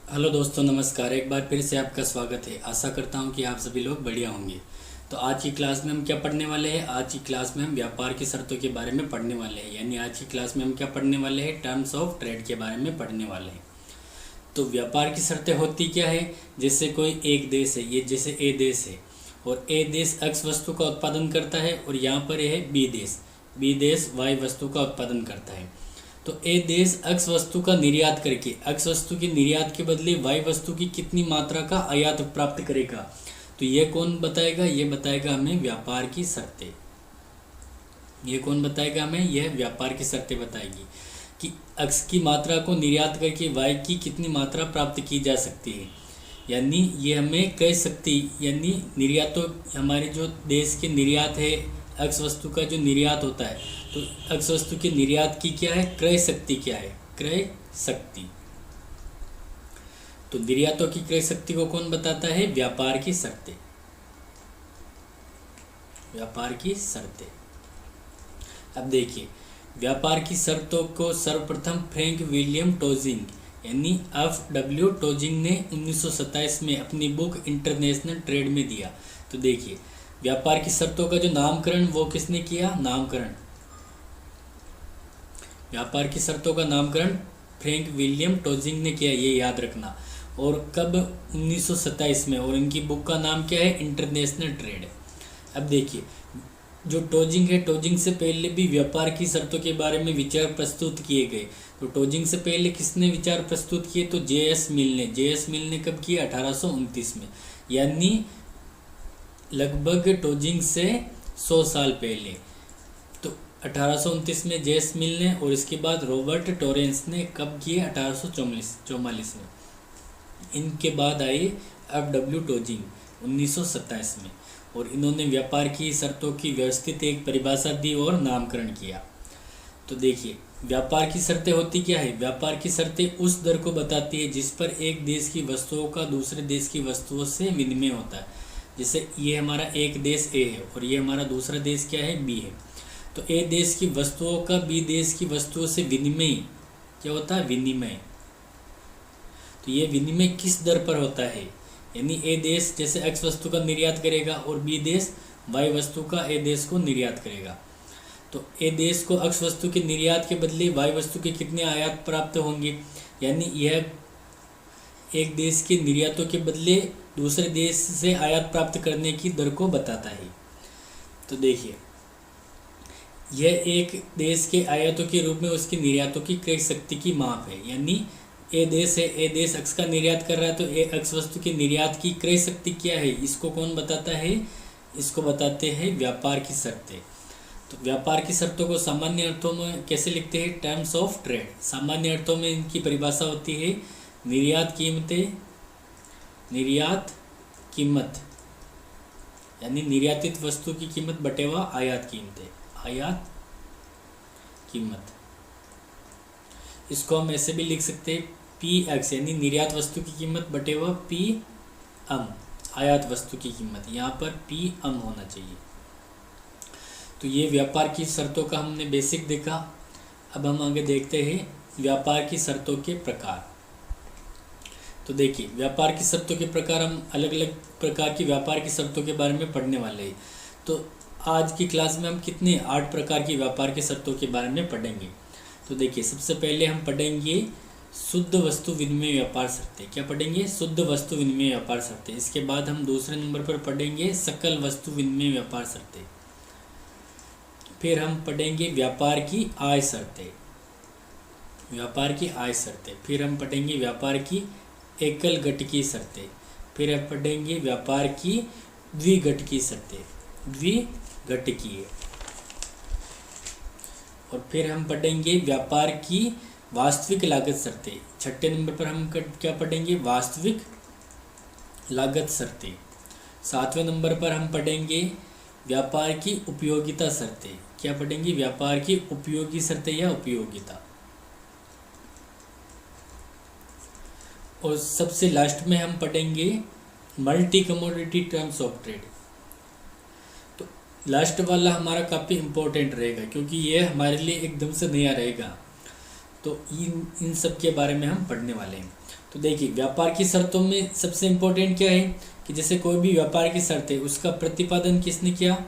Hello दोस्तों, नमस्कार। एक बार फिर से आपका स्वागत है। आशा करता हूं कि आप सभी लोग बढ़िया होंगे। तो आज की क्लास में हम क्या पढ़ने वाले हैं? आज की क्लास में हम व्यापार की शर्तों के बारे में पढ़ने वाले हैं। यानी आज की क्लास में हम क्या पढ़ने वाले हैं? टर्म्स ऑफ ट्रेड के बारे में पढ़ने वाले हैं। तो व्यापार की शर्तें होती क्या है? जैसे कोई एक देश है, ये जैसे ए देश है और ए देश एक्स वस्तु का उत्पादन करता है और यहाँ पर है बी देश वाई वस्तु का उत्पादन करता है। तो ए देश एक्स वस्तु का निर्यात करके एक्स वस्तु की निर्यात के बदले वाई वस्तु की कितनी मात्रा का आयात प्राप्त करेगा? तो ये कौन बताएगा? ये बताएगा हमें व्यापार की शर्तें। ये कौन बताएगा हमें? यह व्यापार की शर्तें बताएगी कि एक्स की मात्रा को निर्यात करके वाई की कितनी मात्रा प्राप्त की जा सकती है। यानी ये हमें क्रय शक्ति, यानी निर्यात, तो हमारे जो देश के निर्यात है, एक्स वस्तु का जो निर्यात होता है, तो एक्स वस्तु के निर्यात की क्या है? क्रय शक्ति क्या है? क्रय शक्ति। तो निर्यातों की क्रय शक्ति को कौन बताता है? व्यापार की शर्तें। व्यापार की शर्तें। अब देखिए, व्यापार की शर्तों को सर्वप्रथम फ्रैंक विलियम टोजिंग यानी F.W. टोजिंग ने 1927 में अपनी बुक इंटरनेशनल ट्रेड में दिया। तो देखिए, व्यापार की शर्तों का जो नामकरण वो किसने किया? व्यापार की शर्तों का नामकरण फ्रैंक विलियम टोजिंग ने किया, ये याद रखना। और कब? 1927 में। और इनकी बुक का नाम क्या है? International trade. अब देखिए, जो टोजिंग है, टोजिंग से पहले भी व्यापार की शर्तों के बारे में विचार प्रस्तुत किए गए। तो टोजिंग से पहले किसने विचार प्रस्तुत किए? तो J.S. मिल ने कब किया? 1829 में। यानी लगभग टोजिंग से 100 साल पहले। तो 1829 में J.S. मिल ने, और इसके बाद रॉबर्ट टॉरेंस ने कब किए? 1844 में। इनके बाद आए F.W. टोजिंग 1927 में, और इन्होंने व्यापार की शर्तों की व्यवस्थित एक परिभाषा दी और नामकरण किया। तो देखिए, व्यापार की शर्तें होती क्या है? व्यापार की शर्तें उस दर को बताती है जिस पर एक देश की वस्तुओं का दूसरे देश की वस्तुओं से विनिमय होता है। जैसे ये हमारा एक देश ए है और ये हमारा दूसरा देश क्या है? बी है। तो ए देश की वस्तुओं का बी देश की वस्तुओं से विनिमय क्या होता है? विनिमय। तो ये विनिमय किस दर पर होता है? यानी ए देश जैसे एक्स वस्तु का निर्यात करेगा और बी देश वाई वस्तु का ए देश को निर्यात करेगा। तो ए देश को एक्स वस्तु के निर्यात के बदले वाई वस्तु के कितने आयात प्राप्त होंगे? यानी यह एक देश के निर्यातों के बदले दूसरे देश से आयात प्राप्त करने की दर को बताता है। तो देखिए, यह एक देश के आयातों के रूप में उसके निर्यातों की क्रय शक्ति की माप है। यानी ए देश है, ए देश एक्स का निर्यात कर रहा है, तो ए एक्स वस्तु के निर्यात की क्रय शक्ति क्या है? इसको कौन बताता है? इसको बताते हैं व्यापार की शर्तें। तो व्यापार की शर्तों को सामान्य अर्थों में कैसे लिखते हैं? Terms of trade. सामान्य अर्थों में इनकी परिभाषा होती है निर्यात कीमत, यानी निर्यातित वस्तु की कीमत बटेवा आयात कीमत। इसको हम ऐसे भी लिख सकते हैं PX, यानी निर्यात वस्तु की कीमत बटेवा PM, आयात वस्तु की कीमत। यहाँ पर PM होना चाहिए। तो ये व्यापार की शर्तों का हमने बेसिक देखा। अब हम आगे देखते हैं व्यापार की शर्तों के प्रकार। तो देखिए, व्यापार की शर्तों के प्रकार, हम अलग अलग प्रकार की व्यापार की शर्तों के बारे में पढ़ने वाले हैं। तो आज की क्लास में हम कितने 8 प्रकार की व्यापार की शर्तों के बारे में पढ़ेंगे। तो देखिए, सबसे पहले हम पढ़ेंगे शुद्ध वस्तु विनिमय व्यापार शर्तें। क्या पढ़ेंगे? शुद्ध वस्तु विनिमय व्यापार शर्तें। इसके बाद हम दूसरे नंबर पर पढ़ेंगे सकल वस्तु विनिमय व्यापार शर्तें। फिर हम पढ़ेंगे व्यापार की आय शर्तें। फिर हम पढ़ेंगे व्यापार की एकल घटकी शर्तें। फिर हम पढ़ेंगे व्यापार की द्विघटकी शर्तें, द्विघटकीय। और फिर हम पढ़ेंगे व्यापार की वास्तविक लागत शर्तें। छठे नंबर पर हम क्या पढ़ेंगे? वास्तविक लागत शर्तें। 7वें नंबर पर हम पढ़ेंगे व्यापार की उपयोगिता शर्तें। क्या पढ़ेंगे? व्यापार की उपयोगी शर्तें या उपयोगिता। और सबसे लास्ट में हम पढ़ेंगे multi commodity terms of trade. तो लास्ट वाला हमारा काफ़ी इम्पोर्टेंट रहेगा, क्योंकि ये हमारे लिए एकदम से नया रहेगा। तो इन सब के बारे में हम पढ़ने वाले हैं। तो देखिए, व्यापार की शर्तों में सबसे इम्पोर्टेंट क्या है कि जैसे कोई भी व्यापार की शर्त है, उसका प्रतिपादन किसने किया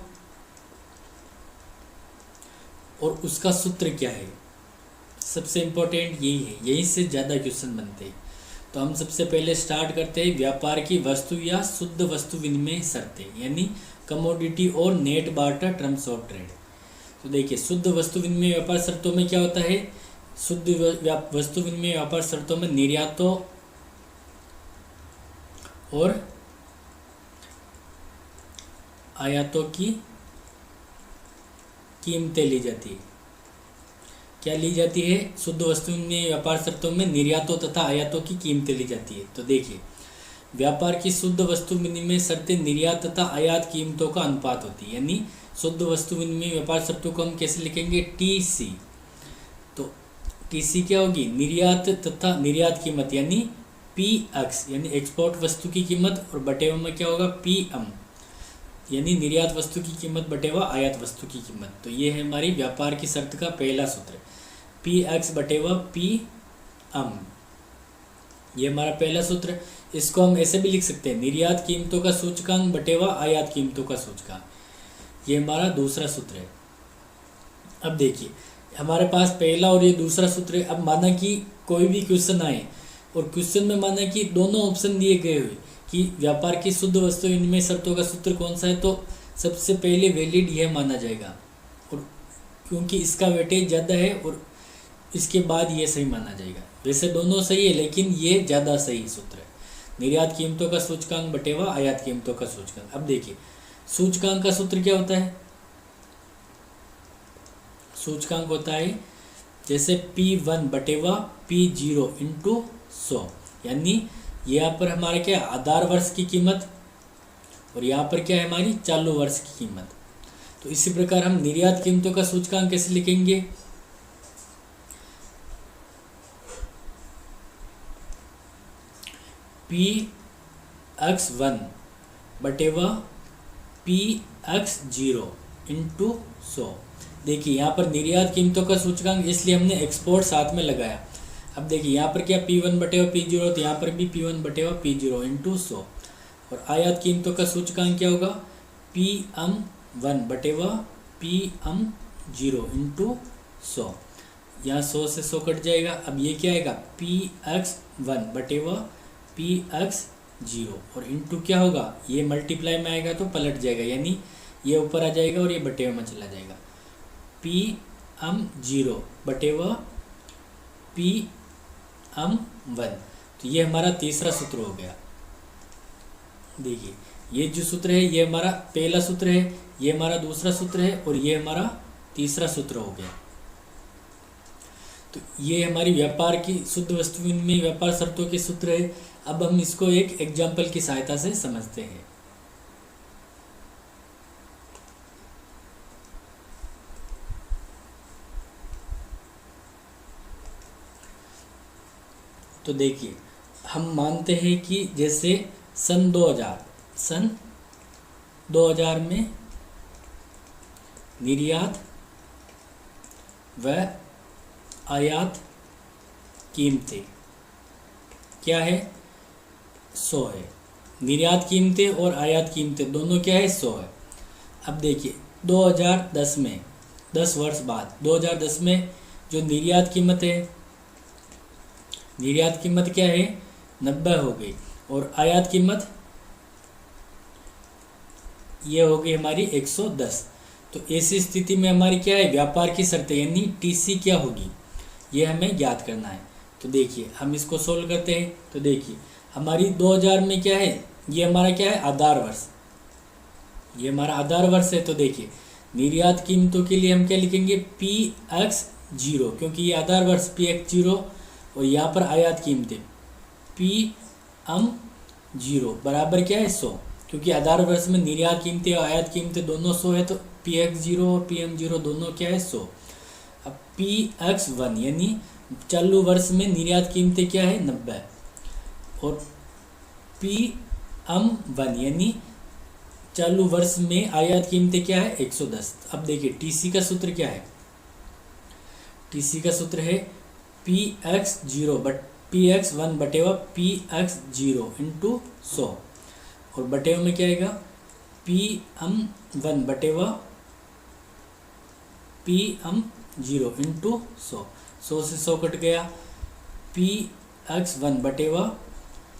और उसका सूत्र क्या है। सबसे इम्पोर्टेंट यही है, यहीं से ज़्यादा क्वेश्चन बनते हैं। तो हम सबसे पहले स्टार्ट करते हैं व्यापार की वस्तु या शुद्ध वस्तु विनिमय शर्तें, यानी कमोडिटी और net barter terms of trade. तो देखिए, शुद्ध वस्तु विनिमय व्यापार शर्तों में क्या होता है। शुद्ध वस्तु विनिमय व्यापार शर्तों में निर्यातों और आयातों की कीमतें ली जाती है। क्या ली जाती है। शुद्ध वस्तु विनिमय व्यापार शर्तों में निर्यातों तथा आयातों की कीमतें ली जाती है। तो देखिए, व्यापार की शुद्ध वस्तु विनिमय शर्तें निर्यात तथा आयात कीमतों का अनुपात होती है, यानी शुद्ध वस्तु विनिमय व्यापार शर्तों को हम कैसे लिखेंगे, टीसी। तो टीसी क्या होगी, निर्यात तथा निर्यात कीमत यानी पी एक्स, यानी एक्सपोर्ट वस्तु की कीमत, और बटेवा में क्या होगा, पी एम, यानी निर्यात वस्तु की कीमत बटेवा आयात वस्तु की कीमत। तो ये है हमारी व्यापार की शर्त का पहला सूत्र, पी एक्स बटेवा पी एम। ये हमारा पहला सूत्र। इसको हम ऐसे भी लिख सकते हैं, निर्यात कीमतों का सूचकांक बटेवा आयात कीमतों का सूचकांक। ये हमारा दूसरा सूत्र है। अब देखिए, हमारे पास पहला और ये दूसरा सूत्र है। अब माना कि कोई भी क्वेश्चन आए और क्वेश्चन में माना कि दोनों ऑप्शन दिए गए हुए कि व्यापार की शुद्ध वस्तु विनिमय शर्तों का सूत्र कौन सा है, तो सबसे पहले वैलिड यह माना जाएगा, और क्योंकि इसका वेटेज ज़्यादा है, और इसके बाद ये सही माना जाएगा। वैसे दोनों सही है, लेकिन ये ज़्यादा सही सूत्र है, निर्यात कीमतों का सूचकांक बटेवा आयात कीमतों का सूचकांक। अब देखिए, सूचकांक का सूत्र क्या होता है। सूचकांक होता है जैसे P1 बटेवा P0 इंटू 100, यानी यहाँ पर हमारा क्या है, आधार वर्ष की कीमत, और यहाँ पर क्या है, हमारी चालू वर्ष की कीमत। तो इसी प्रकार हम निर्यात कीमतों का सूचकांक कैसे लिखेंगे, Px1 बटेवा Px0 इंटू 100। देखिए, यहाँ पर निर्यात कीमतों का सूचकांक इसलिए हमने एक्सपोर्ट साथ में लगाया। अब देखिए, यहाँ पर क्या P1 बटेवा P0, तो यहाँ पर भी P1 बटेवा P0 इंटू 100, और आयात कीमतों का सूचकांक क्या होगा, PM1 बटेवा PM0 इंटू 100। यहाँ 100 से 100 कट जाएगा। अब ये क्या आएगा, Px1 बटेवा Px0, और इंटू क्या होगा, ये मल्टीप्लाई में आएगा तो पलट जाएगा, यानी ये ऊपर आ जाएगा और ये बटेवा में चला जाएगा, PM0 बटेवा PM1। तो ये हमारा तीसरा सूत्र हो गया। देखिए, ये जो सूत्र है ये हमारा पहला सूत्र है, ये हमारा दूसरा सूत्र है, और ये हमारा तीसरा सूत्र हो गया। तो ये हमारी व्यापार की शुद्ध वस्तु विनिमय व्यापार शर्तों के सूत्र है। अब हम इसको एक एग्जाम्पल की सहायता से समझते हैं। तो देखिए, हम मानते हैं कि जैसे सन 2000 में निर्यात व आयात कीमतें क्या है, 100 है। निर्यात कीमतें और आयात कीमतें दोनों क्या है, 100 है। अब देखिए, 2010 में, 10 वर्ष बाद 2010 में जो निर्यात कीमत है, निर्यात कीमत क्या है, 90 हो गई, और आयात कीमत ये हो गई हमारी 110। तो ऐसी स्थिति में हमारी क्या है, व्यापार की शर्तें यानी टीसी क्या होगी, ये हमें ज्ञात करना है। तो देखिए, हम इसको सोल्व करते हैं। तो देखिए, हमारी 2000 में क्या है, ये हमारा क्या है, आधार वर्ष, ये हमारा आधार वर्ष है। तो देखिए, निर्यात कीमतों के लिए हम क्या लिखेंगे, Px0, क्योंकि ये आधार वर्ष Px0, और यहाँ पर आयात कीमतें PM0 बराबर क्या है, 100, क्योंकि आधार वर्ष में निर्यात कीमतें और आयात कीमतें दोनों 100 है। तो Px0 और PM0 दोनों क्या है, 100। अब Px1 यानी चालू वर्ष में निर्यात कीमतें क्या है, 90, और PM1 यानी चालू वर्ष में आयात कीमतें क्या है, 110। अब देखिए, टीसी का सूत्र क्या है, टीसी का सूत्र है पी एक्स जीरो बट पी एक्स वन बटेवा पी एक्स जीरो इंटू 100 और बटेवा में क्या आएगा पी एम वन बटेवा पी एम जीरो इंटू 100। 100 से 100 कट गया। पी एक्स वन बटेवा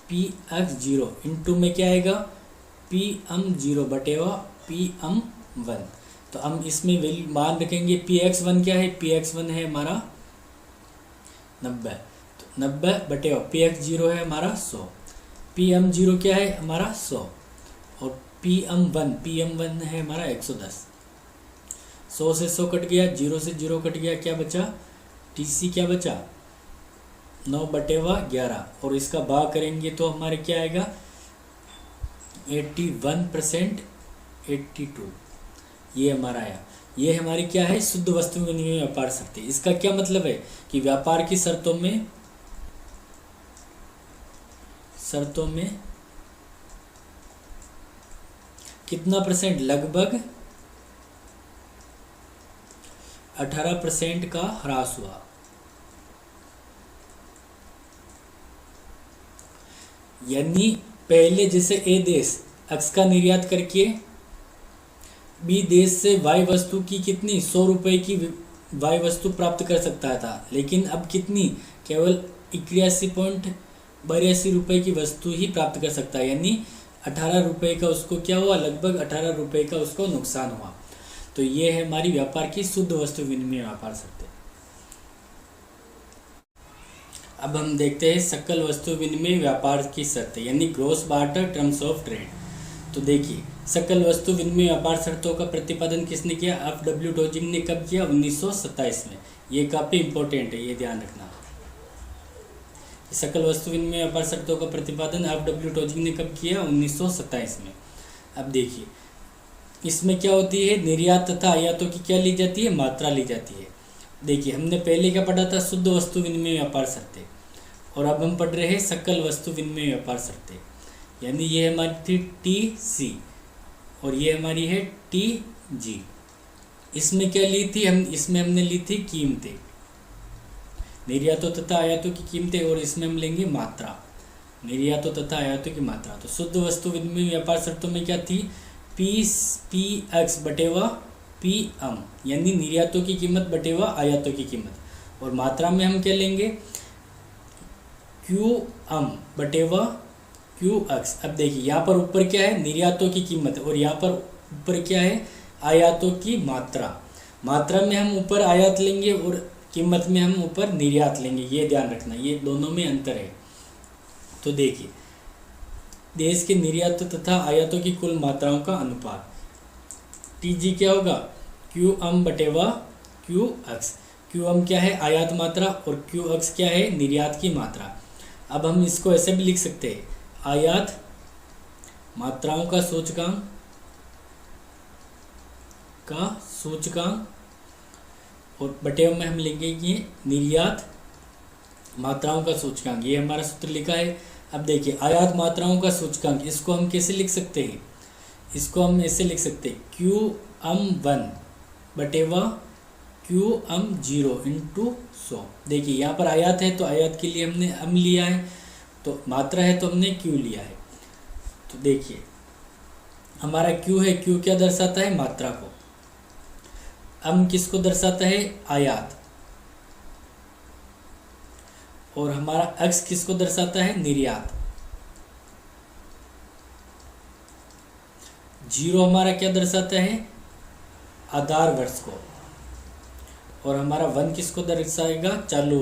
पी एक्स जीरो इंटू में क्या आएगा पी एम जीरो बटेवा पी एम वन। तो हम इसमें वैल्यू मान रखेंगे। पी एक्स वन क्या है, पी एक्स वन है हमारा 90, तो 90 बटेवा पी एक्स जीरो है हमारा 100, पी एम जीरो क्या है हमारा 100 और पी एम वन है हमारा 110। 100 से 100 कट गया, 0 से 0 कट गया, क्या बचा टी सी क्या बचा 9 बटेवा 11 और इसका भाग करेंगे तो हमारे क्या आएगा 81%, 82 ये हमारा आया। ये हमारी क्या है शुद्ध वस्तु विनिमय व्यापार शर्तें। इसका क्या मतलब है कि व्यापार की शर्तों में कितना परसेंट, लगभग 18% का ह्रास हुआ। यानी पहले जैसे ए देश एक्स का निर्यात करके बी देश से वाई वस्तु की कितनी 100 रुपए की वाई वस्तु प्राप्त कर सकता था, लेकिन अब कितनी केवल 81.82 रुपए की वस्तु ही प्राप्त कर सकता है। यानी 18 रुपए का उसको क्या हुआ, लगभग 18 रुपए का उसको नुकसान हुआ। तो ये है हमारी व्यापार की शुद्ध वस्तु विनिमय व्यापार शर्तें। अब हम देखते हैं सकल वस्तु विनिमय व्यापार की शर्तें यानी gross barter terms of trade. तो देखिए सकल वस्तु विनिमय व्यापार शर्तों का प्रतिपादन किसने किया, एफ.डब्ल्यू. टोजिंग ने कब किया 1927 में। ये काफ़ी इंपॉर्टेंट है, ये ध्यान रखना। सकल वस्तु विनिमय व्यापार शर्तों का प्रतिपादन एफ.डब्ल्यू. टोजिंग ने कब किया 1927 में। अब देखिए इसमें क्या होती है, निर्यात तथा आयातों की क्या ली जाती है, मात्रा ली जाती है। देखिए हमने पहले क्या पढ़ा था, शुद्ध वस्तु विनिमय व्यापार शर्तें, और अब हम पढ़ रहे हैं सकल वस्तु विनिमय व्यापार शर्तें। यानी ये हमारी थी टी सी और ये हमारी है टी जी। इसमें क्या ली थी इसमें हमने ली थी कीमतें, निर्यातों तथा आयातों की कीमतें, और इसमें हम लेंगे मात्रा, निर्यातों तथा आयातों की मात्रा। तो शुद्ध वस्तु विनिमय व्यापार शर्तों में क्या थी, पी एक्स बटेवा पी एम यानी निर्यातों की कीमत बटेवा आयातों की कीमत, और मात्रा में हम क्या लेंगे क्यू एम बटेवा क्यू एक्स। अब देखिए यहाँ पर ऊपर क्या है निर्यातों की कीमत और यहाँ पर ऊपर क्या है आयातों की मात्रा। मात्रा में हम ऊपर आयात लेंगे और कीमत में हम ऊपर निर्यात लेंगे, ये ध्यान रखना, ये दोनों में अंतर है। तो देखिए देश के निर्यात तथा आयातों की कुल मात्राओं का अनुपात टी जी क्या होगा क्यू एम बटेवा क्यू एक्स। क्यू एम क्या है आयात मात्रा और क्यू एक्स क्या है निर्यात की मात्रा। अब हम इसको ऐसे भी लिख सकते हैं, आयात मात्राओं का सूचकांक और बटेवा में हम लेंगे ये निर्यात मात्राओं का सूचकांक। ये हमारा सूत्र लिखा है। अब देखिए आयात मात्राओं का सूचकांक, इसको हम कैसे लिख सकते हैं, इसको हम ऐसे लिख सकते हैं क्यू एम वन बटेवा क्यू एम जीरो इंटू 100। देखिए यहाँ पर आयात है तो आयात के लिए हमने एम लिया है, तो मात्रा है तो हमने क्यू लिया है। तो देखिए हमारा क्यू है, क्यू क्या दर्शाता है मात्रा को, एम किसको दर्शाता है आयात, और हमारा एक्स किसको दर्शाता है निर्यात। जीरो हमारा क्या दर्शाता है आधार वर्ष को, और हमारा वन किसको दर्शाएगा चालू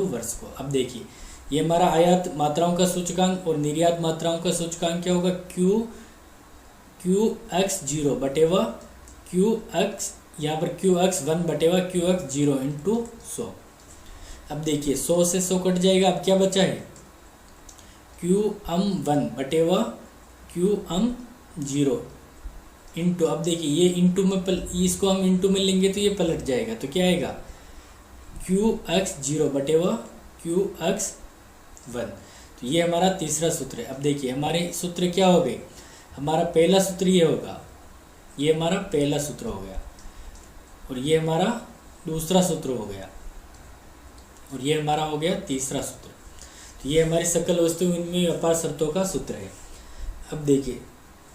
वर्ष को। अब देखिए ये हमारा आयात मात्राओं का सूचकांक और निर्यात मात्राओं का सूचकांक क्या होगा क्यू एक्स जीरो बटेवा क्यू एक्स, यहाँ पर क्यू एक्स वन बटेवा क्यू एक्स जीरो इंटू 100। अब देखिए 100 से 100 कट जाएगा, अब क्या बचा है क्यू एम वन बटेवा क्यू एम जीरो इंटू। अब देखिए ये इंटू में इसको हम इंटू में लेंगे तो ये पलट जाएगा, तो क्या आएगा क्यू एक्स जीरो बटेवा क्यू एक्स वन। तो ये हमारा तीसरा सूत्र है। अब देखिए हमारे सूत्र क्या हो गए, हमारा पहला सूत्र ये होगा, ये हमारा पहला सूत्र हो गया, और ये हमारा दूसरा सूत्र हो गया। और ये हमारा हो गया तीसरा सूत्र। तो ये हमारी सकल वस्तु विनिमय व्यापार शर्तों का सूत्र है। अब देखिए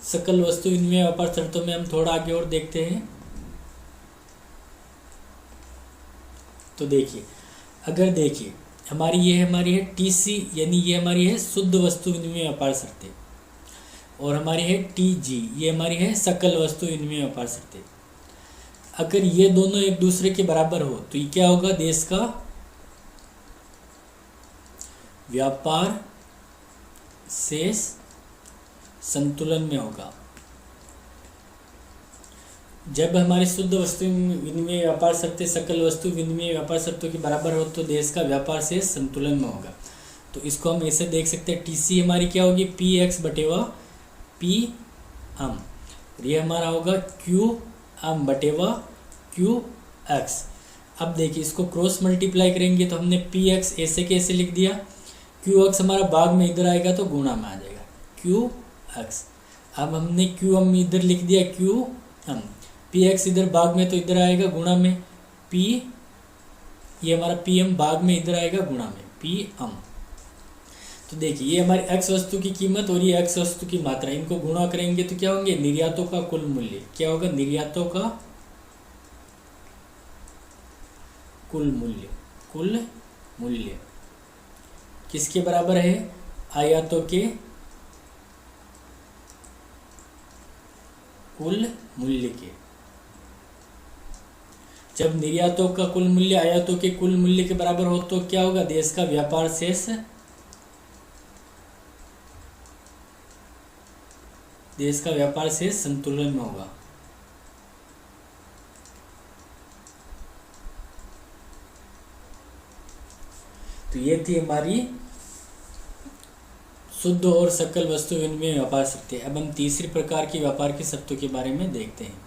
सकल वस्तु विनिमय व्यापार शर्तों में हम थोड़ा आगे और देखते हैं। तो देखिए अगर देखिए हमारी है टीसी, यानी ये हमारी है शुद्ध वस्तु विनिमय व्यापार शर्तें, और हमारी है टीजी, ये हमारी है सकल वस्तु विनिमय व्यापार शर्तें। अगर ये दोनों एक दूसरे के बराबर हो तो ये क्या होगा, देश का व्यापार शेष संतुलन में होगा। जब हमारी शुद्ध वस्तु विनिमय व्यापार शर्तें सकल वस्तु विनिमय व्यापार शर्तों के बराबर हो तो देश का व्यापार शेष संतुलन में होगा। तो इसको हम ऐसे देख सकते हैं, टीसी हमारी क्या होगी, पी एक्स बटेवा पी एम, ये हमारा होगा क्यू एम बटेवा क्यू एक्स। अब देखिए इसको क्रॉस मल्टीप्लाई करेंगे तो हमने पी एक्स ऐसे कैसे लिख दिया, क्यू एक्स हमारा भाग में इधर आएगा तो गुणा में आ जाएगा क्यू एक्स। अब हमने क्यू एम इधर लिख दिया क्यू एम, पी एक्स इधर भाग में तो इधर आएगा गुणा में पी, ये हमारा पी एम भाग में इधर आएगा गुणा में पी एम। तो देखिए ये हमारी एक्स वस्तु की कीमत और ये एक्स वस्तु की मात्रा, इनको गुणा करेंगे तो क्या होंगे, निर्यातों का कुल मूल्य। क्या होगा, निर्यातों का कुल मूल्य। कुल मूल्य किसके बराबर है, आयातों के कुल मूल्य के। जब निर्यातों का कुल मूल्य आयातों के कुल मूल्य के बराबर हो तो क्या होगा, देश का व्यापार शेष, देश का व्यापार शेष संतुलन में होगा। तो ये थी हमारी शुद्ध और सकल वस्तु विनिमय व्यापार शर्तें। अब हम तीसरी प्रकार की व्यापार की शर्तों के बारे में देखते हैं।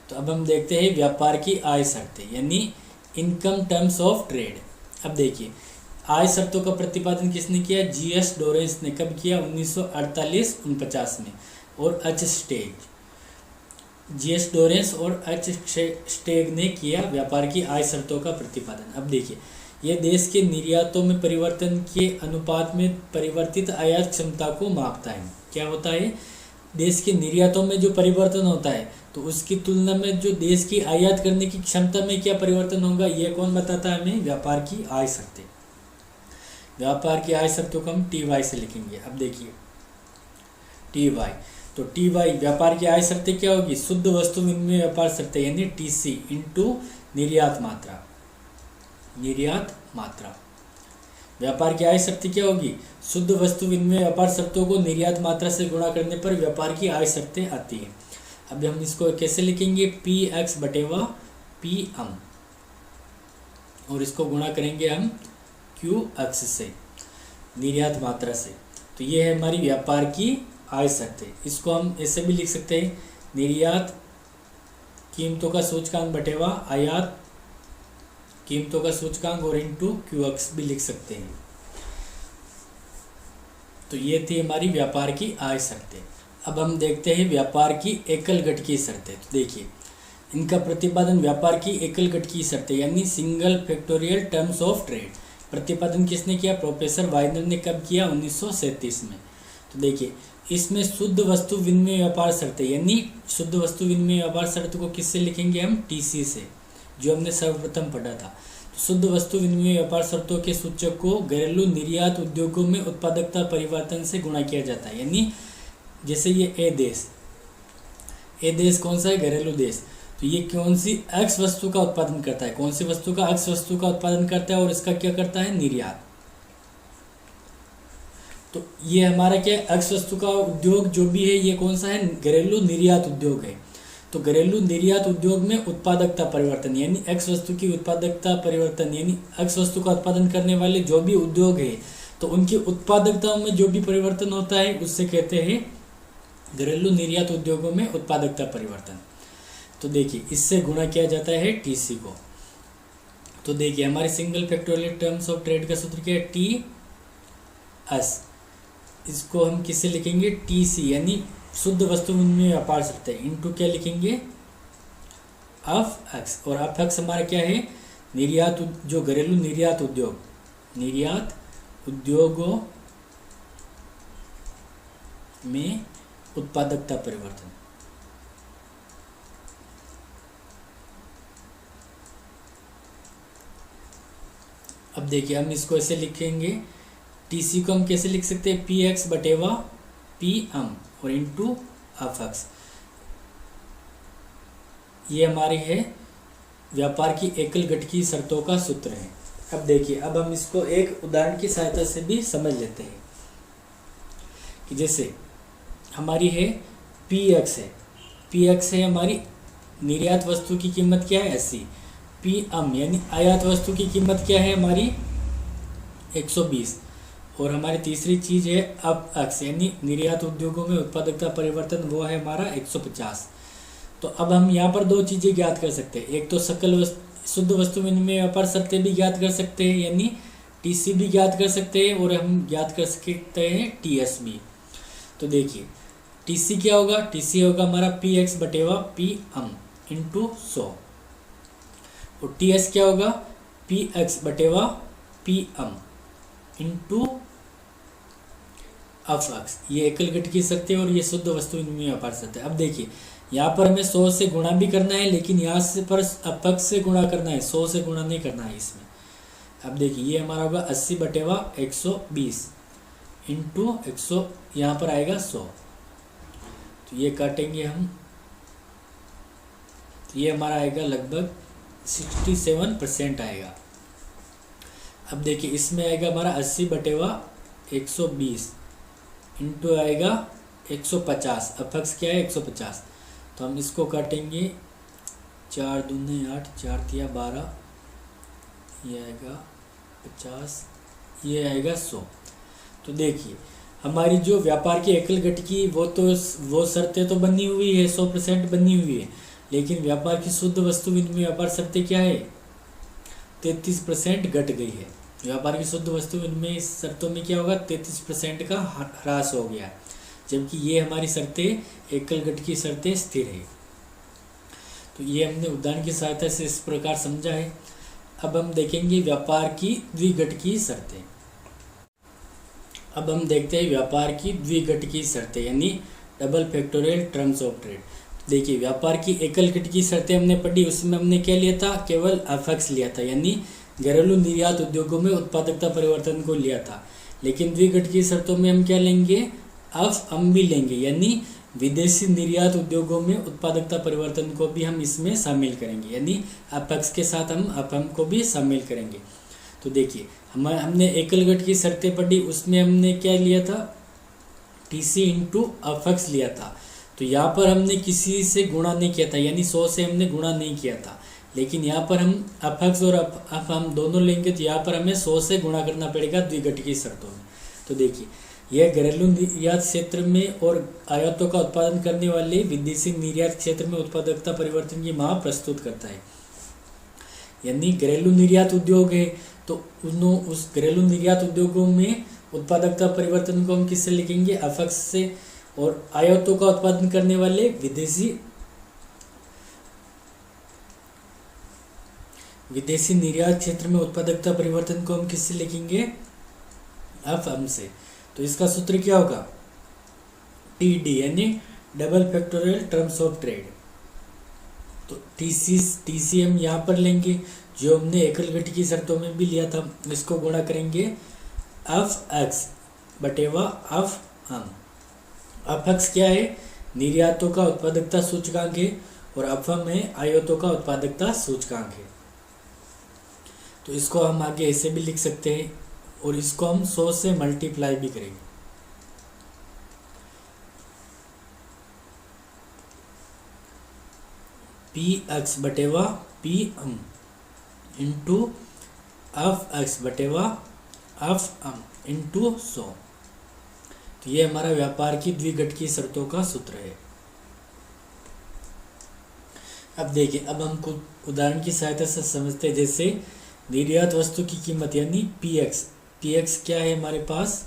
तो अब हम देखते हैं व्यापार की आय शर्तें, यानी इनकम टर्म्स ऑफ ट्रेड। अब देखिए आय शर्तों का प्रतिपादन किसने किया, जीएस डोरेंस ने। कब किया, 1948-49 में। और एच स्टेग, जीएस डोरेंस और एच स्टेग ने किया व्यापार की आय शर्तों का प्रतिपादन। अब देखिए ये देश के निर्यातों में परिवर्तन के अनुपात में परिवर्तित आयात क्षमता को मापता है। क्या होता है, देश के निर्यातों में जो परिवर्तन होता है तो उसकी तुलना में जो देश की आयात करने की क्षमता में क्या परिवर्तन होगा, ये कौन बताता है हमें, व्यापार की आय शर्तें। व्यापार की आय शर्तों को हम टी वाई से लिखेंगे। अब देखिए टी वाई, तो टी वाई व्यापार की आय शर्तें क्या होगी, शुद्ध वस्तु विनिमय व्यापार शर्तें यानी टीसी इंटू निर्यात मात्रा। निर्यात मात्रा व्यापार की आय शर्तें क्या होगी, शुद्ध वस्तु विनिमय व्यापार शर्तों को निर्यात मात्रा से गुणा करने पर व्यापार की आय शर्तें आती हैं। अब हम इसको कैसे लिखेंगे, पी एक्स बटेवा पी एम, और इसको गुणा करेंगे हम क्यू एक्स से, निर्यात मात्रा से। तो ये है हमारी व्यापार की आय शर्तें। इसको हम ऐसे भी लिख सकते हैं, निर्यात कीमतों का सूचकांक बटेवा आयात कीमतों का सूचकांक, और इंटू क्यू एक्स भी लिख सकते हैं। तो ये थी हमारी व्यापार की आय शर्तें। अब हम देखते हैं व्यापार की एकल घटकी शर्तें। तो देखिए इनका प्रतिपादन व्यापार की एकल घटकी शर्तें यानी single factorial terms of trade, प्रतिपादन किसने किया, प्रोफेसर वाइनर ने। कब किया, 1937 में। तो देखिए इसमें शुद्ध वस्तु विनिमय व्यापार शर्तें यानी शुद्ध वस्तु विनिमय व्यापार शर्त को किससे लिखेंगे हम, टीसी से, जो हमने सर्वप्रथम पढ़ा था। तो शुद्ध वस्तु विनिमय व्यापार शर्तों के सूचक को घरेलू निर्यात उद्योगों में उत्पादकता परिवर्तन से गुणा किया जाता है। यानी जैसे ये ए देश कौन सा है, घरेलू देश। तो ये कौन सी एक्स वस्तु का उत्पादन करता है, कौन सी वस्तु का, एक्स वस्तु का उत्पादन करता है और इसका क्या करता है, निर्यात। तो ये हमारा क्या है, एक्स वस्तु का उद्योग जो भी है ये कौन सा है, घरेलू निर्यात उद्योग है। तो घरेलू निर्यात उद्योग में उत्पादकता परिवर्तन यानी एक्स वस्तु की उत्पादकता परिवर्तन यानी एक्स वस्तु का उत्पादन करने वाले जो भी उद्योग है तो उनकी उत्पादकता में जो भी परिवर्तन होता है उससे कहते हैं घरेलू निर्यात उद्योगों में उत्पादकता परिवर्तन। तो देखिए इससे गुणा किया जाता है टीसी को। तो देखिए हमारे single factorial terms of trade का सूत्र क्या है, टी एस। इसको हम किससे लिखेंगे, टीसी यानी शुद्ध वस्तु विनिमय व्यापार शर्तें इनटू क्या लिखेंगे, एफ एक्स। और एफ एक्स हमारा क्या है, जो घरेलू निर्यात उद्योगों में उत्पादकता परिवर्तन। अब देखिए हम इसको ऐसे लिखेंगे, टीसी को हम कैसे लिख सकते हैं, पी एक्स बटेवा पी एम और इंटू एफ एक्स। ये हमारी है व्यापार की एकल घटकी शर्तों का सूत्र है। अब देखिए, अब हम इसको एक उदाहरण की सहायता से भी समझ लेते हैं कि जैसे हमारी है पी एक्स है हमारी निर्यात वस्तु की कीमत क्या है 80, पी एम यानी आयात वस्तु की कीमत क्या है हमारी 120, और हमारी तीसरी चीज है अब एक्स यानी निर्यात उद्योगों में उत्पादकता परिवर्तन, वो है हमारा 150। तो अब हम यहाँ पर दो चीजें ज्ञात कर सकते हैं, एक तो शुद्ध वस्तु विनिमय व्यापार शर्तें भी ज्ञात कर सकते हैं यानी टीसी भी ज्ञात कर सकते हैं, और हम ज्ञात कर सकते हैं टीएस भी। तो देखिए टीसी क्या होगा, टीसी होगा हमारा पी एक्स बटेवा पी एम इंटू 100, और टीएस क्या होगा पी एक्स बटेवा P M into F X. ये एकल घटकी शर्तें और ये शुद्ध वस्तु विनिमय व्यापार शर्तें। अब देखिए यहाँ पर हमें 100 से गुणा भी करना है, लेकिन यहाँ से पर अपक्ष से गुणा करना है, 100 से गुणा नहीं करना है इसमें। अब देखिए ये हमारा होगा 80 बटेवा 120 इंटू 100, यहाँ पर आएगा 100, तो ये काटेंगे हम, तो ये हमारा आएगा लगभग 67% आएगा। अब देखिए इसमें आएगा हमारा 80 बटेवा 120 इंटू आएगा 150, अपक्ष क्या है 150, तो हम इसको काटेंगे 4 दूने 8, 4 तिया 12, ये आएगा 50, ये आएगा 100। तो देखिए हमारी जो व्यापार की एकल घटकी वो शर्तें तो बनी हुई है 100% बनी हुई है, लेकिन व्यापार की शुद्ध वस्तु विनिमय व्यापार शर्तें क्या है 33% घट गई है। व्यापार की शुद्ध वस्तु विनिमय शर्तों में क्या होगा 33% का ह्रास हो गया, जबकि ये हमारी शर्तें एकल घटकी शर्तें स्थिर है। तो ये हमने उदाहरण की सहायता से इस प्रकार समझा है। अब हम देखेंगे व्यापार की द्विघटकी शर्तें। अब हम देखते हैं व्यापार की द्विघटकी शर्तें यानी double factorial terms of trade. देखिए व्यापार की एकल घटकी शर्तें हमने पढ़ी, उसमें हमने क्या लिया था, केवल एफएक्स लिया था यानी घरेलू निर्यात उद्योगों में उत्पादकता परिवर्तन को लिया था। लेकिन द्विघटकी शर्तों में हम क्या लेंगे, एफ एम भी लेंगे यानी विदेशी निर्यात उद्योगों में उत्पादकता परिवर्तन को भी हम इसमें शामिल करेंगे, यानी एफएक्स के साथ हम एफएम को भी शामिल करेंगे। तो देखिए हमने एकल घटकी शर्तें पढ़ी, उसमें हमने क्या लिया था टीसी इंटू एफएक्स लिया था। तो यहाँ पर हमने किसी से गुणा नहीं किया था यानी 100 से हमने गुणा नहीं किया था, लेकिन यहाँ पर हम एफएक्स और एफएम दोनों लेंगे तो यहाँ पर हमें 100 से गुणा करना पड़ेगा द्विघटकी शर्तों में। तो देखिए यह घरेलू निर्यात क्षेत्र में और आयातों का उत्पादन करने वाले विदेशी निर्यात क्षेत्र में उत्पादकता परिवर्तन की माप प्रस्तुत करता है। यानी घरेलू निर्यात उद्योग है तो उस घरेलू निर्यात उद्योगों में उत्पादकता परिवर्तन को हम किससे लिखेंगे, एफएक्स से, और आयातों का उत्पादन करने वाले विदेशी निर्यात क्षेत्र में उत्पादकता परिवर्तन को हम किससे लिखेंगे, एफएम से। तो इसका सूत्र क्या होगा, टीडी यानी double factorial terms of trade. तो टीसी हम यहाँ पर लेंगे जो हमने एकल घटकी शर्तों में भी लिया था, इसको गुणा करेंगे एफ एक्स बटेवा एफ एम। एफ एक्स क्या है, निर्यातों का उत्पादकता सूचकांक है, और एफ एम है आयातों का उत्पादकता सूचकांक है। तो इसको हम आगे ऐसे भी लिख सकते हैं, और इसको हम 100 से मल्टीप्लाई भी करेंगे। पी एक्स बटेवा P M into F X बटेवा एफ एम इंटू 100। तो ये हमारा व्यापार की द्विघटकी शर्तों का सूत्र है। अब देखिए अब हम कुछ उदाहरण की सहायता से समझते हैं, जैसे निर्यात वस्तु की कीमत यानी पी एक्स क्या है हमारे पास,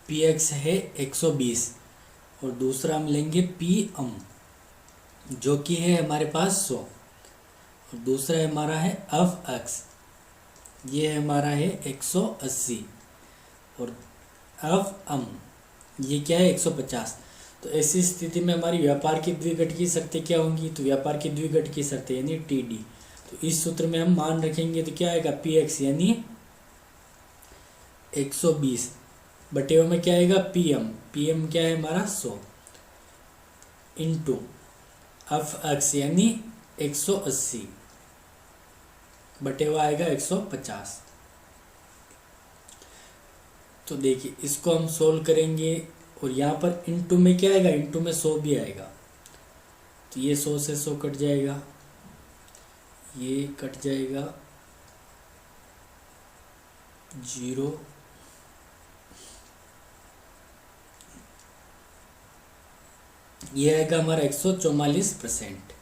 पी एक्स है 120, और दूसरा हम लेंगे पी एम जो कि है हमारे पास 100। और दूसरा हमारा है एफ एक्स, ये हमारा है 180 और एफ एम ये क्या है 150। तो ऐसी स्थिति में हमारी व्यापार की द्विघटकीय शर्तें क्या होंगी, तो व्यापार की द्विघटकीय शर्तें यानी टी डी। तो इस सूत्र में हम मान रखेंगे तो क्या आएगा पी एक्स यानी 120 बटे में क्या आएगा पी एम क्या है हमारा 100 इंटू एफ एक्स यानी 180 बटे आएगा 150। तो देखिए इसको हम सोल्व करेंगे और यहाँ पर इंटू में क्या आएगा, इंटू में 100 भी आएगा। तो ये 100 से 100 कट जाएगा, ये कट जाएगा 0, ये आएगा हमारा 144%।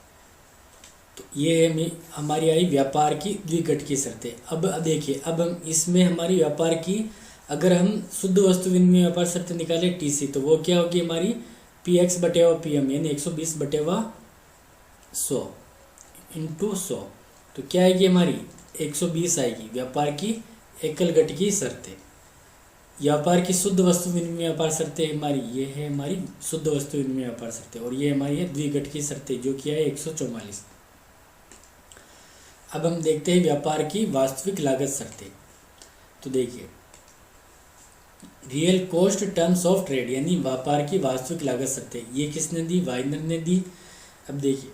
तो ये हमारी आई व्यापार की द्विघटकीय शर्तें। अब देखिए अब हम इसमें हमारी व्यापार की अगर हम शुद्ध वस्तु विनिमय व्यापार शर्तें निकाले टीसी, तो वो क्या होगी हमारी पी एक्स बटेवा पी एम यानी 120 बटेवा 100 इंटू 100। तो क्या आएगी हमारी 120 आएगी व्यापार की एकल घटकीय शर्तें। व्यापार की शुद्ध वस्तु विनिमय व्यापार शर्तें हमारी ये है हमारी शुद्ध वस्तु विनिमय व्यापार शर्तें, और ये हमारी है द्विघटकीय शर्तें जो कि है 144। अब हम देखते हैं व्यापार की वास्तविक लागत शर्तें। तो देखिए real cost terms of trade यानी व्यापार की वास्तविक लागत शर्तें, ये किसने दी, वाइनर ने दी। अब देखिए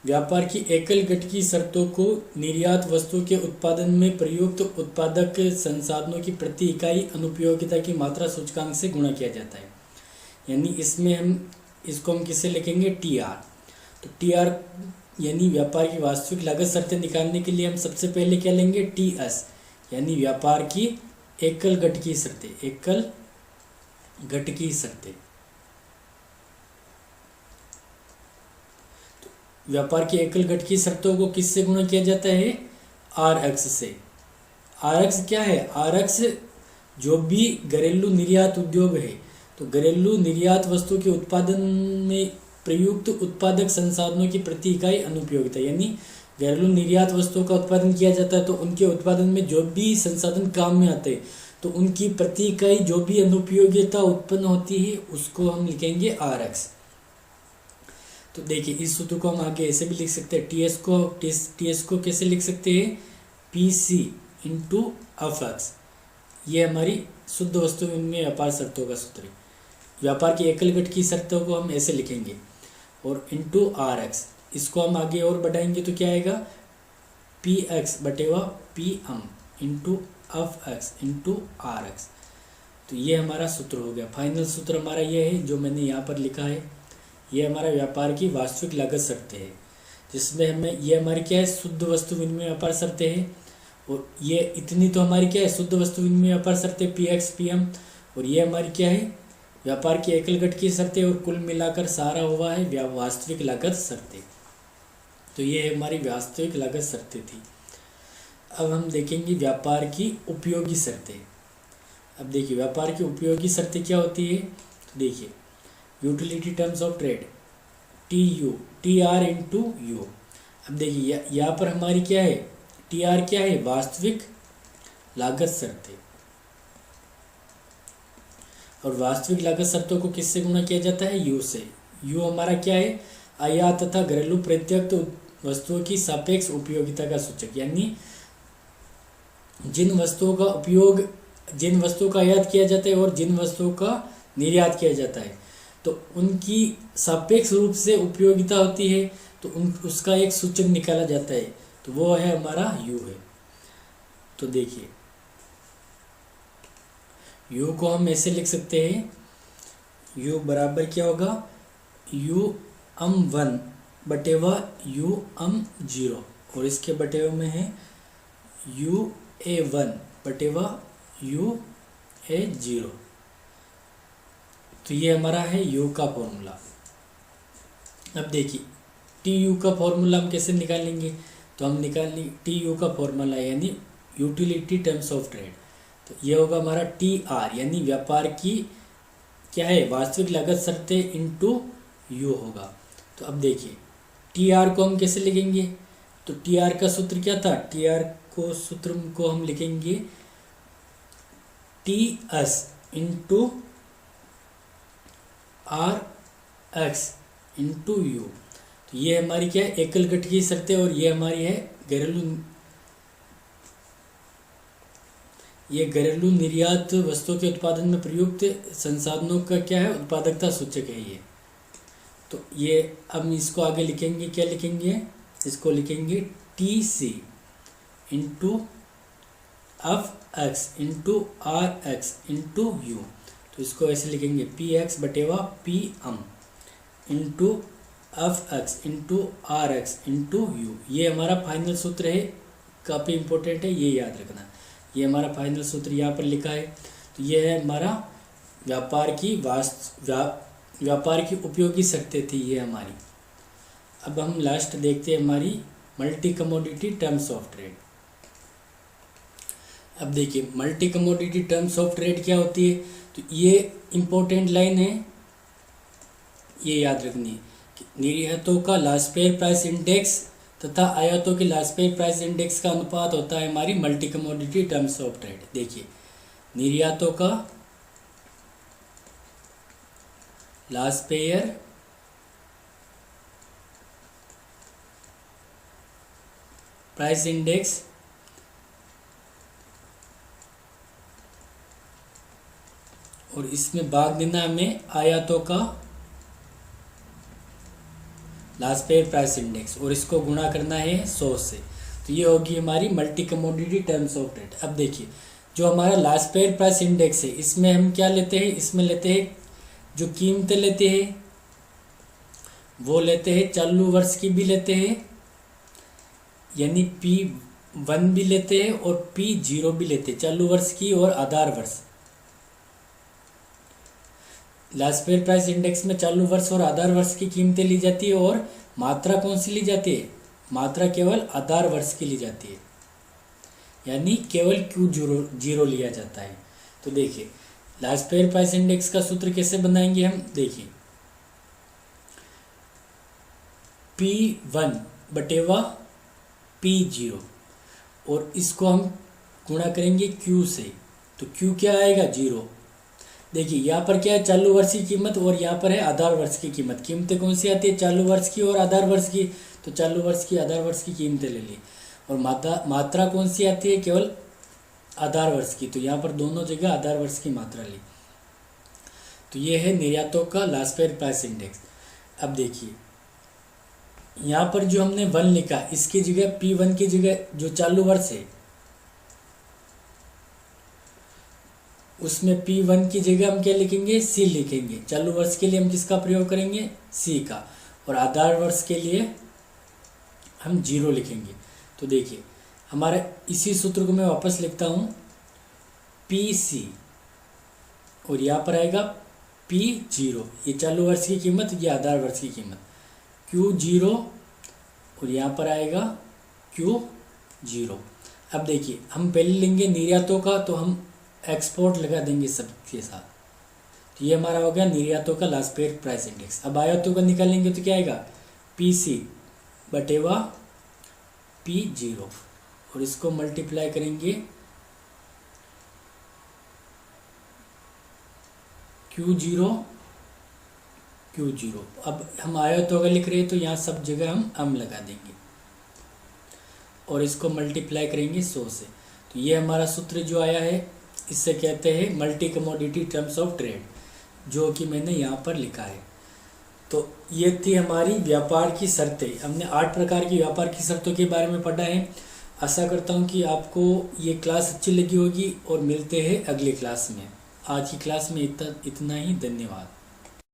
व्यापार की एकल घटकीय शर्तों को निर्यात वस्तु के उत्पादन में प्रयुक्त उत्पादक संसाधनों की प्रति इकाई अनुपयोगिता की मात्रा सूचकांक से गुणा किया जाता है। यानी इसमें हम इसको हम किसे लिखेंगे टी आर। तो टी आर यानी व्यापार की वास्तविक लागत शर्तें निकालने के लिए हम सबसे पहले क्या लेंगे टी एस यानी व्यापार की एकल घटकीय शर्तें, एकल घटकीय शर्तें। व्यापार की एकल घटकीय शर्तों को किससे गुणा किया जाता है आर एक्स से। आर एक्स क्या है, आर एक्स जो भी घरेलू निर्यात उद्योग है, तो घरेलू निर्यात वस्तु के उत्पादन में प्रयुक्त उत्पादक संसाधनों की प्रति इकाई अनुपयोगिता यानी घरेलू निर्यात वस्तुओं का उत्पादन किया जाता है तो उनके उत्पादन में जो भी संसाधन काम में आते हैं तो उनकी प्रति इकाई जो भी अनुपयोगिता उत्पन्न होती है उसको हम लिखेंगे आर एक्स। तो देखिए इस सूत्र को हम आगे ऐसे भी लिख सकते हैं, टी एस को कैसे लिख सकते हैं P C into F X, ये हमारी शुद्ध वस्तु विनिमय व्यापार शर्तों का सूत्र है। व्यापार की एकल घटकीय शर्तों को हम ऐसे लिखेंगे और इंटू आर एक्स, इसको हम आगे और बढ़ाएंगे तो क्या आएगा पी एक्स बटेवा P M into F X into R X. तो ये हमारा सूत्र हो गया। फाइनल सूत्र हमारा ये है जो मैंने यहाँ पर लिखा है, ये हमारा व्यापार की वास्तविक लागत शर्तें है जिसमें हमें ये हमारी क्या है शुद्ध वस्तु विनिमय व्यापार शर्तें हैं और ये इतनी तो हमारी क्या है शुद्ध वस्तु विनिमय व्यापार शर्तें पी एक्स पी एम, और ये हमारी क्या है व्यापार की एकल घटकीय शर्तें, और कुल मिलाकर सारा हुआ है वास्तविक लागत शर्तें। तो ये हमारी वास्तविक लागत शर्तें थी। अब हम देखेंगे व्यापार की उपयोगी शर्तें। अब देखिए व्यापार की उपयोगी शर्तें क्या होती है, तो देखिए utility terms of trade T R into you. अब देखिए यहाँ पर हमारी क्या है टी आर क्या है वास्तविक लागत शर्तें, और वास्तविक लागत शर्तों को किससे गुणा किया जाता है यू से। यू हमारा क्या है आयात तथा घरेलू प्रत्यक्ष वस्तुओं की सापेक्ष उपयोगिता का सूचक, यानी जिन वस्तुओं का आयात किया जाता है और जिन वस्तुओं का निर्यात किया जाता है तो उनकी सापेक्ष रूप से उपयोगिता होती है, तो उसका एक सूचक निकाला जाता है, तो वो है हमारा यू है। तो देखिए यू को हम ऐसे लिख सकते हैं, यू बराबर क्या होगा यू एम 1 बटेवा यू एम 0, और इसके बटेवा में है यू ए 1 बटेवा यू ए 0। तो ये हमारा है यू का फॉर्मूला। अब देखिए टी यू का फॉर्मूला हम कैसे निकालेंगे, तो हम निकालेंगे टी यू का फॉर्मूला यानी यूटिलिटी टर्म्स ऑफ ट्रेड। तो ये होगा हमारा टी आर यानी व्यापार की क्या है वास्तविक लागत शर्तें इंटू यू होगा। तो अब देखिए टी आर को हम कैसे लिखेंगे, तो टी आर का सूत्र क्या था, टी आर को सूत्र को हम लिखेंगे T S into R X into U. तो ये हमारी क्या है, एकल घट की शर्तें, और ये हमारी है घरेलू निर्यात वस्तुओं के उत्पादन में प्रयुक्त संसाधनों का क्या है, उत्पादकता सूचक है ये। तो ये हम इसको आगे लिखेंगे, क्या लिखेंगे, इसको लिखेंगे T C into F X into R X into U. तो इसको ऐसे लिखेंगे पी एक्स बटेवा P M into F X into R X into U. ये हमारा फाइनल सूत्र है, काफ़ी इंपॉर्टेंट है, ये याद रखना। ये हमारा फाइनल सूत्र यहाँ पर लिखा है। तो ये है हमारा व्यापार की उपयोगी शर्तें थी ये हमारी। अब हम लास्ट देखते हैं हमारी multi commodity terms of trade. अब देखिए multi commodity terms of trade क्या होती है। तो ये इम्पोर्टेंट लाइन है, ये याद रखनी है कि निर्यातों का लास्ट पेयर प्राइस इंडेक्स तथा आयातों के लास्ट पेयर प्राइस इंडेक्स का अनुपात होता है हमारी multi commodity terms of trade. देखिए निर्यातों का लास्ट पेयर प्राइस इंडेक्स और इसमें भाग देना हमें आयातों का लास्ट पेयर प्राइस इंडेक्स, और इसको गुणा करना है 100 से। तो ये होगी हमारी multi commodity terms of trade. अब देखिए जो हमारा लास्ट पेयर प्राइस इंडेक्स है, इसमें हम क्या लेते हैं, इसमें लेते हैं जो कीमतें लेते हैं वो लेते हैं चालू वर्ष की भी लेते हैं, यानी P1 भी लेते हैं और P0 भी लेते हैं, चालू वर्ष की और आधार वर्ष। लास्ट पेयर प्राइस इंडेक्स में चालू वर्ष और आधार वर्ष की कीमतें ली जाती है, और मात्रा कौन सी ली जाती है, मात्रा केवल आधार वर्ष की ली जाती है, यानी केवल Q0 लिया जाता है। तो देखिए लास्ट पेयर प्राइस इंडेक्स का सूत्र कैसे बनाएंगे हम, देखिए P1 बटेवा P0 और इसको हम गुणा करेंगे Q से। तो Q क्या आएगा, 0। देखिए यहाँ पर क्या है, चालू वर्ष की कीमत और यहाँ पर है आधार वर्ष की कीमत। कीमतें कौन सी आती है, चालू वर्ष की और आधार वर्ष की। तो चालू वर्ष की आधार वर्ष की कीमतें ले ली, और मात्रा कौन सी आती है, केवल आधार वर्ष की। तो यहाँ पर दोनों जगह आधार वर्ष की मात्रा ली। तो ये है निर्यातों का लास्ट पेयर प्राइस इंडेक्स। अब देखिए यहाँ पर जो हमने 1 लिखा, इसकी जगह P1 की जगह जो चालू वर्ष है उसमें P1 की जगह हम क्या लिखेंगे, C लिखेंगे। चालू वर्ष के लिए हम किसका प्रयोग करेंगे, C का, और आधार वर्ष के लिए हम 0 लिखेंगे। तो देखिए हमारे इसी सूत्र को मैं वापस लिखता हूँ, PC और यहाँ पर आएगा P0, ये चालू वर्ष की कीमत, ये आधार वर्ष की कीमत, Q0 और यहाँ पर आएगा Q0। अब देखिए हम पहले लेंगे निर्यातों का, तो हम एक्सपोर्ट लगा देंगे सबके साथ। तो ये हमारा हो गया निर्यातों का लास्ट पेयर प्राइस इंडेक्स। अब आयातों का निकालेंगे तो क्या आएगा, PC बटेवा P0 और इसको मल्टीप्लाई करेंगे Q0। अब हम आयतों का लिख रहे हैं तो यहाँ सब जगह हम लगा देंगे और इसको मल्टीप्लाई करेंगे 100 से। तो ये हमारा सूत्र जो आया है इससे कहते हैं multi commodity terms of trade, जो कि मैंने यहाँ पर लिखा है। तो ये थी हमारी व्यापार की शर्तें। हमने 8 प्रकार की व्यापार की शर्तों के बारे में पढ़ा है। आशा करता हूँ कि आपको ये क्लास अच्छी लगी होगी और मिलते हैं अगली क्लास में। आज की क्लास में इतना ही, धन्यवाद।